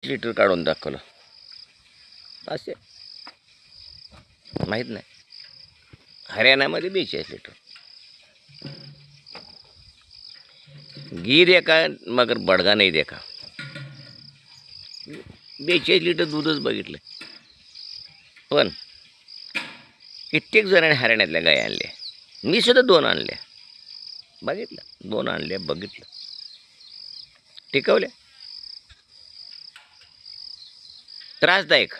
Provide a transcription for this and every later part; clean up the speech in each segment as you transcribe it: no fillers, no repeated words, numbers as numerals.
Litre काढून दाखवलं असे माहीत नाही. हरियाणामध्ये 42 लिटर. घी देखा मगर बडगा नाही देखा. 42 लिटर दूधच बघितलं. पण कित्येक जणांनी हरियाणातल्या गाय आणल्या. मी सुद्धा 2 आणल्या. बघितलं 2 आणल्या, बघितलं, टिकवल्या. त्रासदायक,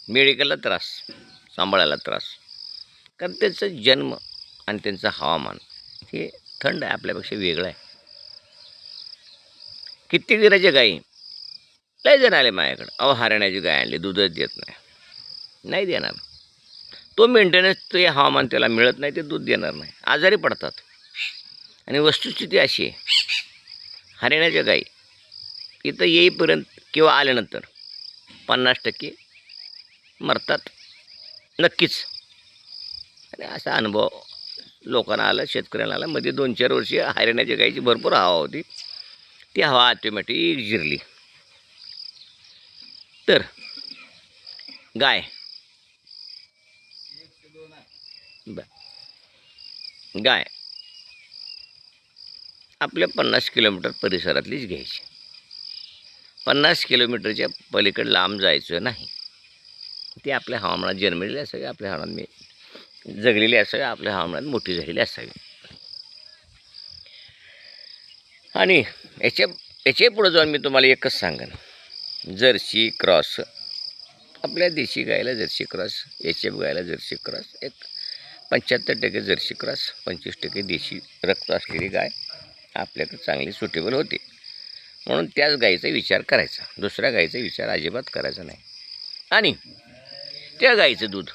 मेडिकलला त्रास, सांभाळायला त्रास, कारण त्यांचा जन्म आणि त्यांचं हवामान हे थंड आहे, आपल्यापेक्षा वेगळं आहे. कित्येक दिनाच्या गायी लय जण आले माझ्याकडं, अहो हरियाणाची गाय आणली, दूधच देत नाही. नाही देणार. तो मेंटेनन्स, ते हवामान त्याला मिळत नाही, ते दूध देणार नाही, आजारी पडतात. आणि वस्तुस्थिती अशी आहे, हरियाणाच्या गायी इथं येईपर्यंत किंवा आल्यानंतर 50% मरतात नक्कीच. आणि असा अनुभव लोकांना आला, शेतकऱ्यांना आला. मध्ये 2-4 वर्षी हरियाणाच्या गायीची भरपूर हवा होती, ती हवा ऑटोमॅटिक जिरली. तर गाय गाय आपल्या 50 किलोमीटर परिसरातलीच घ्यायची. 50 किलोमीटरच्या पलीकडे लांब जायचं नाही. ती आपल्या हवामानात जन्मलेली असावी, आपल्या हवामानात जगलेली असावी, आपल्या हवामानात मोठी झालेली असावी. आणि याच्या पुढे जाऊन मी तुम्हाला एकच सांगेन, जर्सी क्रॉस, आपल्या देशी गायला जर्सी क्रॉस, HF गायला जर्सी क्रॉस, एक 75% जर्सी क्रॉस, 25% देशी रक्त असलेली गाय आपल्याकडे चांगली सुटेबल होते. म्हणून त्याच गायीचा विचार करायचा, दुसऱ्या गायीचा विचार अजिबात करायचा नाही. आणि त्या गायीचं दूध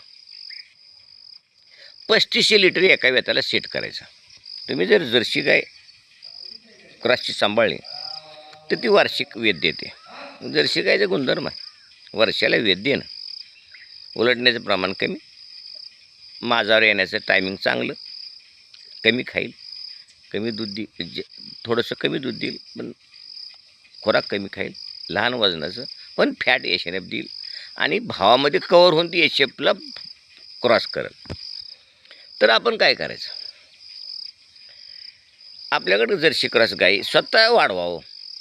3500 लिटर एका वेताला सेट करायचं. तुम्ही जर जर्सी गाय क्रॉसची सांभाळली तर ती वार्षिक वेद देते. जर्सी गायचा गुणधर्म आहे, वर्षाला वेद देणं, उलटण्याचं प्रमाण कमी, माझावर येण्याचं टायमिंग चांगलं, कमी खाईल, कमी दूध देईल, थोडंसं कमी दूध देईल, पण खोराक कमी खाईल, लहान वजनाचं, पण फॅट HNF देईल, आणि भावामध्ये कवर होऊन ती HFला क्रॉस करेल. तर आपण काय करायचं, आपल्याकडे जर्सी क्रॉस गाई स्वतः वाढवावं.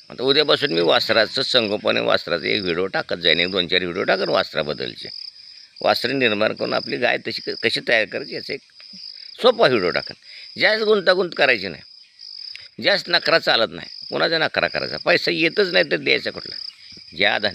आता उद्यापासून मी वासराचं संगोपन, वासराचं एक व्हिडिओ टाकत जाईन, 1-2-4 व्हिडिओ टाकन वासराबद्दलचे, वासरे निर्माण करून आपली गाय तशी कशी तयार करायची याचा एक सोपा व्हिडिओ टाकन. जास्त गुंतागुंत करायची नाही, जास्त नकरा चालत नाही, कोणाचा नकरा करायचा, पैसा येतच नाही तर द्यायचा कुठला. ज्या